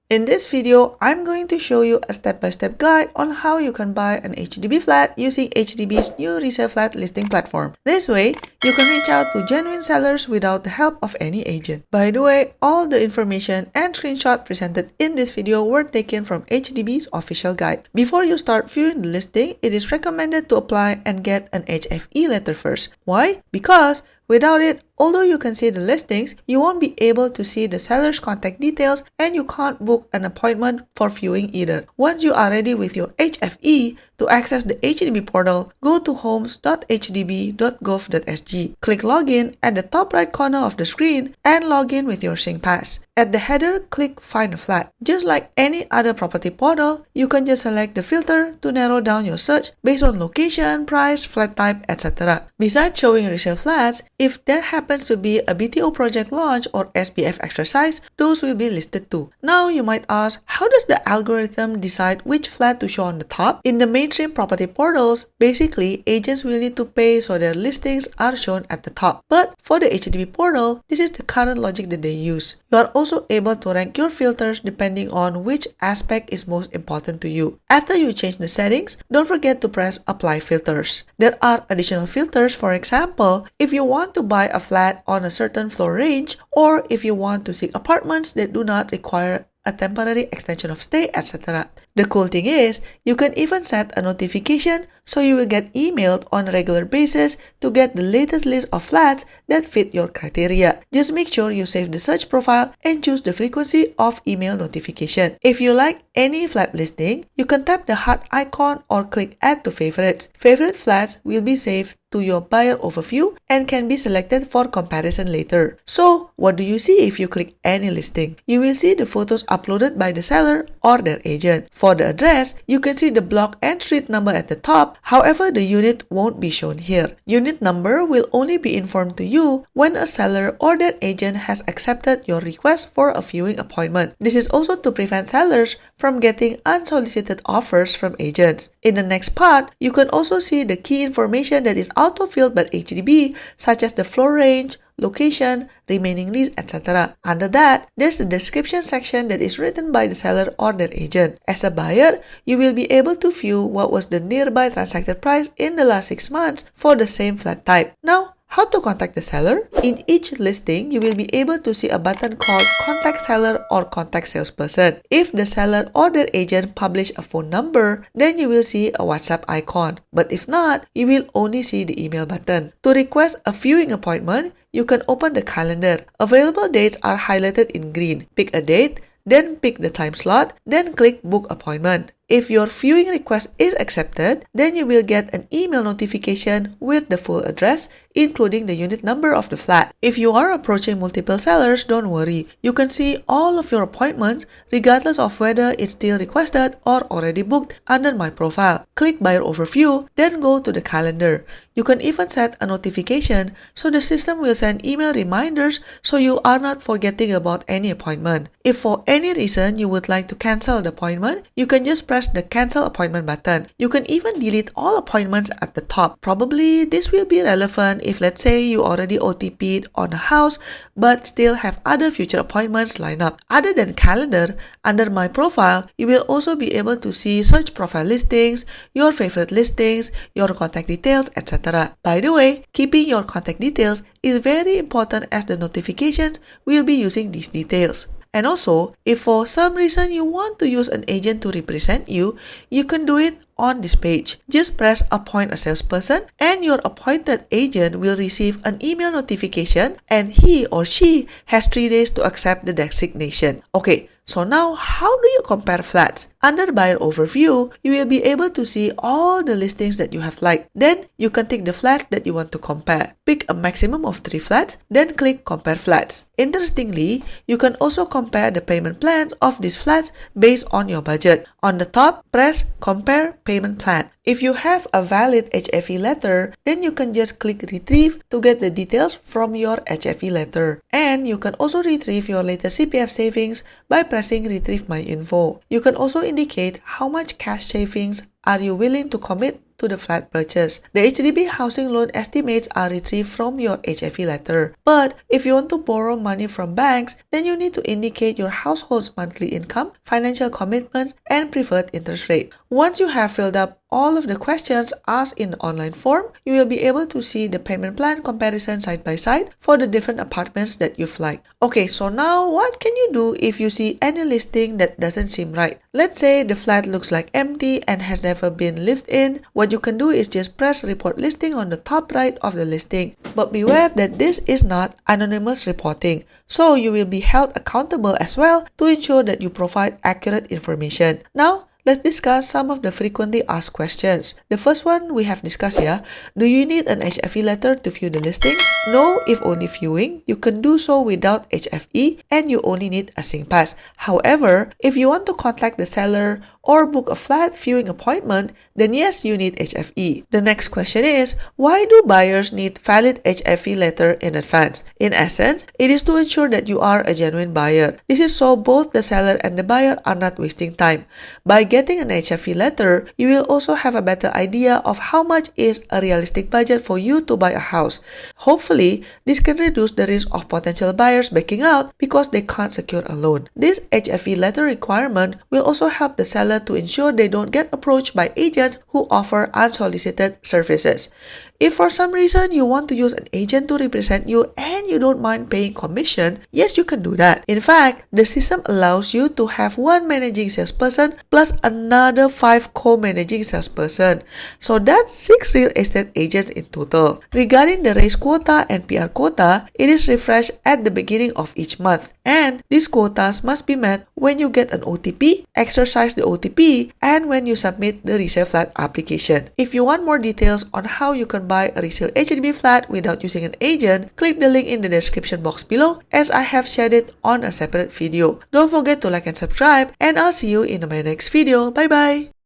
In this video, I'm going to show you a step-by-step guide on how you can buy an HDB flat using HDB's new resale flat listing platform. This way, you can reach out to genuine sellers without the help of any agent. By the way, all the information and screenshot presented in this video were taken from HDB's official guide. Before you start viewing the listing, it is recommended to apply and get an HFE letter first. Why? Because without it, although you can see the listings, you won't be able to see the seller's contact details and you can't book an appointment for viewing either. Once you are ready with your HFE, to access the HDB portal, go to homes.hdb.gov.sg. Click Login at the top right corner of the screen and log in with your SingPass. At the header, click Find a Flat. Just like any other property portal, you can just select the filter to narrow down your search based on location, price, flat type, etc. Besides showing resale flats, if there happens to be a BTO project launch or SPF exercise, those will be listed too. Now you might ask, how does the algorithm decide which flat to show on the top? In the mainstream property portals, basically agents will need to pay so their listings are shown at the top. But for the HDB portal, this is the current logic that they use. You are also able to rank your filters depending on which aspect is most important to you. After you change the settings, don't forget to press Apply Filters. There are additional filters, for example, if you want to buy a flat on a certain floor range, or if you want to seek apartments that do not require a temporary extension of stay, etc. The cool thing is, you can even set a notification so you will get emailed on a regular basis to get the latest list of flats that fit your criteria. Just make sure you save the search profile and choose the frequency of email notification. If you like any flat listing, you can tap the heart icon or click Add to Favorites. Favorite flats will be saved to your buyer overview and can be selected for comparison later. So, what do you see if you click any listing? You will see the photos uploaded by the seller or their agent. For the address, you can see the block and street number at the top. However, the unit won't be shown here. Unit number will only be informed to you when a seller or their agent has accepted your request for a viewing appointment. This is also to prevent sellers from getting unsolicited offers from agents. In the next part, you can also see the key information that is auto-filled by HDB, such as the floor range, location, remaining lease, etc. Under that, there's the description section that is written by the seller or their agent. As a buyer, you will be able to view what was the nearby transacted price in the last 6 months for the same flat type. Now, how to contact the seller? In each listing, you will be able to see a button called Contact Seller or Contact Salesperson. If the seller or their agent publish a phone number, then you will see a WhatsApp icon. But if not, you will only see the email button. To request a viewing appointment, you can open the calendar. Available dates are highlighted in green. Pick a date, then pick the time slot, then click Book Appointment. If your viewing request is accepted, then you will get an email notification with the full address, including the unit number of the flat. If you are approaching multiple sellers, don't worry. You can see all of your appointments regardless of whether it's still requested or already booked under My Profile. Click Buyer Overview, then go to the calendar. You can even set a notification so the system will send email reminders so you are not forgetting about any appointment. If for any reason you would like to cancel the appointment, you can just press the Cancel Appointment button. You can even delete all appointments at the top. Probably this will be relevant if, let's say, you already OTP'd on a house but still have other future appointments lined up. Other than calendar, under My Profile, you will also be able to see search profile listings, your favorite listings, your contact details, etc. By the way, keeping your contact details is very important as the notifications will be using these details. And also, if for some reason you want to use an agent to represent you, you can do it on this page. Just press Appoint a Salesperson and your appointed agent will receive an email notification and he or she has 3 days to accept the designation. Okay, so now how do you compare flats? Under Buyer Overview, you will be able to see all the listings that you have liked. Then you can tick the flats that you want to compare. Pick a maximum of 3 flats, then click Compare Flats. Interestingly, you can also compare the payment plans of these flats based on your budget. On the top, press Compare Payment Plan. If you have a valid HFE letter, then you can just click Retrieve to get the details from your HFE letter. And you can also retrieve your latest CPF savings by pressing Retrieve My Info. You can also indicate how much cash savings are you willing to commit to the flat purchase. The HDB housing loan estimates are retrieved from your HFE letter. But if you want to borrow money from banks, then you need to indicate your household's monthly income, financial commitments, and preferred interest rate. Once you have filled up all of the questions asked in the online form, you will be able to see the payment plan comparison side by side for the different apartments that you've liked. Okay, so now what can you do if you see any listing that doesn't seem right? Let's say the flat looks like empty and has never been lived in. What you can do is just press report listing on the top right of the listing. But beware that this is not anonymous reporting. So you will be held accountable as well to ensure that you provide accurate information. Now, let's discuss some of the frequently asked questions. The first one we have discussed here. Do you need an HFE letter to view the listings? No, if only viewing. You can do so without HFE and you only need a SingPass. However, if you want to contact the seller or book a flat viewing appointment, then yes, you need HFE. The next question is, why do buyers need valid HFE letter in advance? In essence, it is to ensure that you are a genuine buyer. This is so both the seller and the buyer are not wasting time. By getting an HFE letter, you will also have a better idea of how much is a realistic budget for you to buy a house. Hopefully, this can reduce the risk of potential buyers backing out because they can't secure a loan. This HFE letter requirement will also help the seller to ensure they don't get approached by agents who offer unsolicited services. If for some reason you want to use an agent to represent you and you don't mind paying commission, yes, you can do that. In fact, the system allows you to have one managing salesperson plus another 5 co-managing salesperson. So that's 6 real estate agents in total. Regarding the raise quota and PR quota, it is refreshed at the beginning of each month. And these quotas must be met when you get an OTP, exercise the OTP, and when you submit the resale flat application. If you want more details on how you can buy a resale HDB flat without using an agent, click the link in the description box below as I have shared it on a separate video. Don't forget to like and subscribe, and I'll see you in my next video. Bye bye!